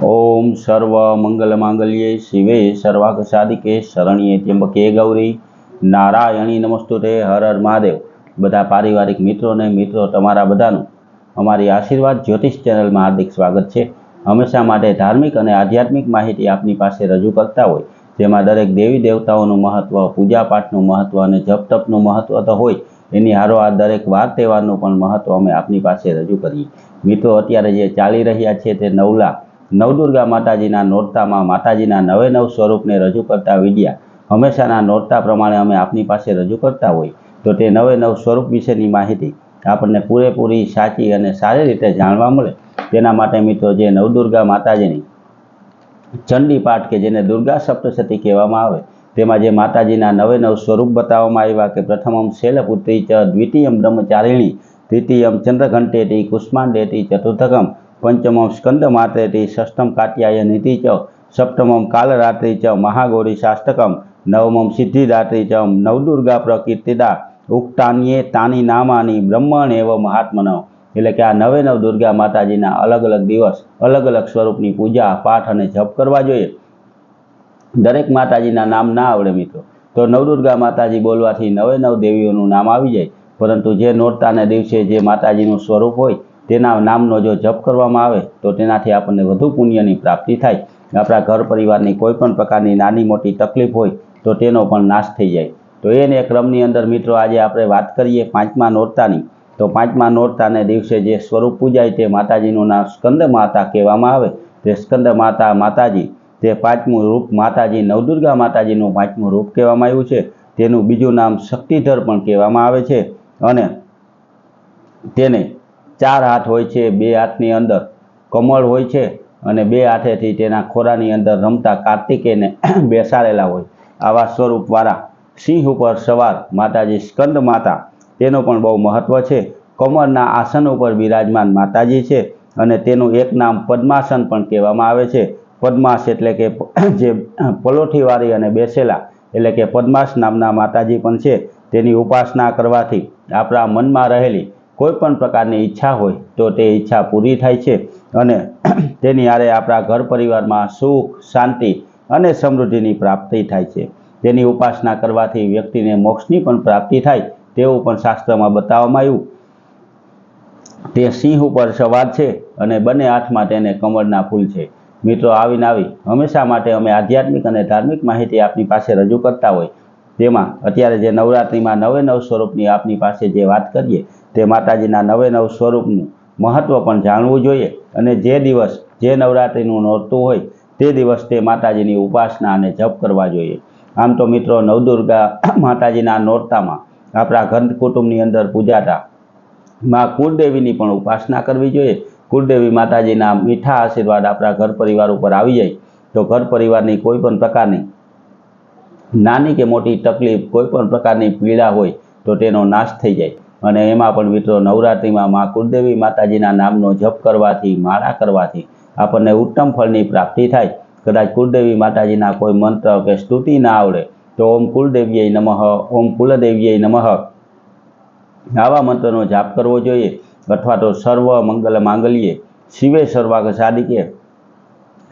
ओम सर्व मंगल मांगल्ये शिवे सर्वार्थ साधिके शरण्ये त्र्यंबके गौरी नारायणी नमस्तुते हर हर महादेव। बधा पारिवारिक मित्रों ने मित्रों तमारा बधानुं अमारी आशीर्वाद ज्योतिष चेनल में हार्दिक स्वागत है। हमेशा माटे धार्मिक और आध्यात्मिक माहिती आपनी पासे रजू करता होय जेमां दरेक देवी देवताओं महत्व, पूजा पाठनुं महत्व और जप तपनुं महत्व तो होय एनी हारोहार दरेक वार तहेवारनुं पण महत्व अमे आपनी पासे रजू करीए। मित्रों अत्यारे जे चाली रह्या छे ते नवला नवदुर्गा माताजीना नोरतामां माताजीना नवे नव स्वरूप ने रजू करता विडिया हमेशाना नोरता प्रमाणे अमे आपनी पासे रजू करता होय तो ते नवे नव स्वरूप विशेनी माहिती आपने पूरेपूरी साची अने सारी रीते जाणवा मळे तेना माटे मित्रों जे नवदुर्गा माताजीनी चंडी पाठ के जेने दुर्गा सप्तशती कहेवामां आवे तेमां जे माताजीना नवे नव स्वरूप बताववामां आव्या के प्रथमम शैलपुत्री च, द्वितीयम ब्रह्मचारिणी, तृतीयम चंद्रघंटेति, कुष्मांडेति, चतुर्थकम पंचमम स्कंद मात्रेति, षष्ठम कात्यायनीति च, सप्तमम कालरात्रि च, महागौरी शास्तकम, नवमम सिद्धिदात्री च, नवदुर्गा प्रकीर्तिदा, उक्तान्ये तानी नामानी ब्रह्मणेव महात्मनो। एटले के आ नवे नव दुर्गा माताजीना अलग अलग दिवस अलग अलग स्वरूपनी पूजा पाठ अने जप करवा जोईए। दरेक माताजीना नाम ना आवडे मित्रों तो नवदुर्गा माताजी बोलवाथी नवे नव देवीओनुं नाम आवी जाय, परंतु जे नोरताना दिवसे जे माताजीनुं स्वरूप होय तेना नामनो जो जप करवामां आवे तो तेनाथी आपणे वधु पुण्यनी प्राप्ति थाय। आपणा घर परिवारनी कोईपण प्रकारनी नानी मोटी तकलीफ होय तो तेनो पण नाश थई जाय। तो एने क्रमनी अंदर मित्रों आज आपणे वात करीए पांचमा नोरतानी। तो पांचमा नोरताने दिवसे जे स्वरूप पूजाय ते माताजीनुं नाम स्कंद माता कहेवामां आवे। ते स्कंद माता माताजी ते पांचमुं रूप माताजी नवदुर्गा माताजीनुं पांचमुं रूप कहेवामां आव्युं छे। तेनुं बीजुं नाम शक्तिधर पण कहेवामां आवे छे अने तेने चार हाथ होय छे, बे हाथनी अंदर कमळ होय छे अने बे हाथेथी तेना खोरानी अंदर रमता कार्तिकेयने बेसाडेला होय। आवा स्वरूपवाळा सिंह उपर सवार माताजी स्कंद माता तेनो पण बहु महत्व छे। कमळना आसन उपर विराजमान माताजी छे अने तेनुं एक नाम पद्मासन पण कहेवामां आवे छे। पद्मास एटले के जे पलोठीवाળી अने बेसेला एटले के पद्मास नामना माताजी पण छे। तेनी उपासना करवाथी आपणा मनमा रहेली कोईपण प्रकारनी इच्छा होय तो ते इच्छा पूरी थाय छे अने तेनी हारे आपणा घर परिवारमां सुख शांति अने समृद्धिनी प्राप्ति थाय छे। तेनी उपासना करवाथी व्यक्तिने मोक्षनी पण प्राप्ति थाय तेवुं पण शास्त्रमां बताववामां आव्युं। ते सिंह उपर सवार छे अने बने हाथमां तेने कमळना फूल छे। मित्रों आवीने आवी हमेशा माटे अमे आध्यात्मिक अने धार्मिक माहिती आपनी पासे रजू करता होय तेमां अत्यारे जे नवरात्रिमां नवे नव स्वरूपनी आपनी पासे जे वात करीए ते माताजीना नवे नव स्वरूपनुं महत्व पण जाणवुं जोईए अने जे दिवस जे नवरात्रिनुं नोरतुं होय ते दिवस ते माताजीनी उपासना अने जप करवा जोईए। आम तो मित्रों नवदुर्गा माताजीना नोरतामां आपणा घर कुटुंबनी अंदर पूजाता मां कुलदेवीनी पण उपासना करवी जोईए। कुलदेवी माताजीना मीठा आशीर्वाद आपणा घर परिवार उपर आवी जाय तो घर परिवारनी कोईपण प्रकारनी नानी के मोटी तकलीफ कोईपण प्रकारनी पीड़ा होय तो तेनो नाश थई जाय। अने एमां पण मित्रों नवरात्रिमां मां कुलदेवी माताजीना नामनो जप करवाथी माळा करवाथी आपणने उत्तम फलनी प्राप्ति थाय। कदाच कुलदेवी माताजीना कोई मंत्र के स्तुति ना आवडे तो ओम कुलदेव्यै नमः, ओम कुलदेव्यै नमः आवा मंत्रनो जाप करवो जोईए अथवा तो सर्व मंगल मांगल्ये शिवे सर्वार्थ साधिके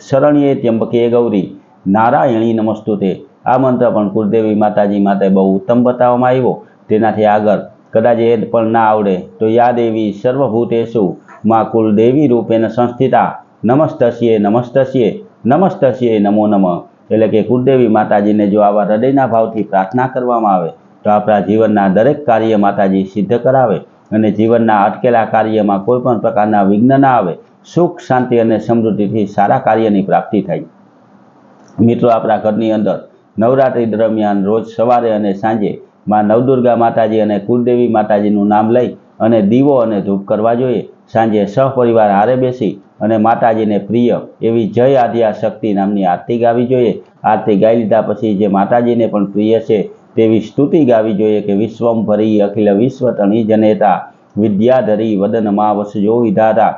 शरण्ये त्र्यंबके गौरी नारायणी नमस्तुते आ मंत्र पण कुलदेवी माताजी माटे बहु उत्तम बताववामां आव्यो। तेनाथी आगळ कदाच ए पण ना आवडे तो या देवी सर्वभूतेषु मां कुलदेवी रूपेण संस्थिता नमस्तस्ये नमस्तस्ये नमस्तस्ये नमो नमः। एटले के कुलदेवी माताजीने जो आवा हृदयना भावथी प्रार्थना करवामां आवे तो आपणा जीवनना दरेक कार्य माताजी सिद्ध करावे अने जीवनना अटकेला कार्यमां कोईपण प्रकारना विघ्न ना आवे, सुख शांति अने समृद्धिथी सारा कार्यनी प्राप्ति थाय। मित्रों आपणा घरनी अंदर नवरात्रि दरमियान रोज सवारे अने सांजे मां नवदुर्गा माताजी अने कुलदेवी माताजीनुं नाम लई अने दीवो अने धूप करवा जोईए। सांजे सहपरिवार हारे बेसी अने माताजीने प्रिय एवी जय आद्या शक्ति नामनी आरती गावी जोईए। आरती गाई लीधा पछी जे माताजीने पण प्रिय छे तेवी स्तुति गावी जोईए के विश्वंभरी अखिल विश्वतणी जनेता विद्याधरी वदन मां वसजो विधाता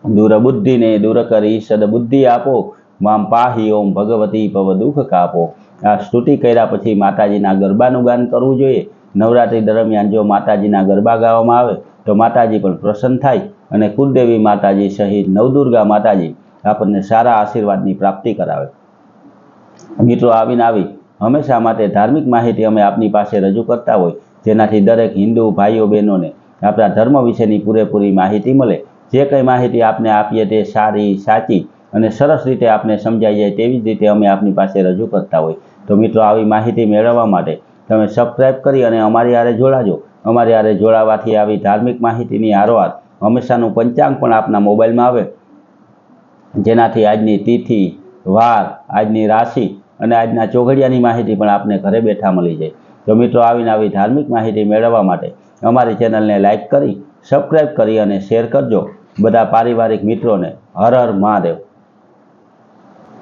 दूरबुद्धि ने दूर करी सदबुद्धि आपो मां पाही ओम भगवती भव दुख कापो। आ स्तुति कर्या पछी माताजीना गरबानुं गान करवुं जोईए। नवरात्रि दरमियान जो माताजीना गरबा गावामां आवे तो माताजी पण प्रसन्न थाय अने कुलदेवी माताजी सहित नवदुर्गा माताजी આપણને સારા આશીર્વાદની પ્રાપ્તિ કરાવે। મિત્રો, આવી હંમેશા માટે ધાર્મિક માહિતી અમે આપની પાસે રજૂ કરતા હોય, જેનાથી દરેક હિન્દુ ભાઈઓ બહેનોને આપણા ધર્મ વિશેની પૂરેપૂરી માહિતી મળે। જે કંઈ માહિતી આપને આપીએ તે સારી, સાચી અને સરસ રીતે આપને સમજાઈ જાય તેવી જ રીતે અમે આપની પાસે રજૂ કરતા હોય। તો મિત્રો, આવી માહિતી મેળવવા માટે તમે સબસ્ક્રાઈબ કરી અને અમારી હારે જોડાજો। અમારી હારે જોડાવાથી આવી ધાર્મિક માહિતીની હારોહાર હંમેશાનું પંચાંગ પણ આપના મોબાઈલમાં આવે, જેનાથી આજની તિથિ, વાર, આજની રાશિ અને આજના ચોઘડિયાની માહિતી પણ આપને ઘરે બેઠા મળી જાય। તો મિત્રો, આવી ધાર્મિક માહિતી મેળવવા માટે અમારી ચેનલને લાઈક કરી, સબસ્ક્રાઈબ કરી અને શેર કરજો બધા પારિવારિક મિત્રોને। હર હર મહાદેવ।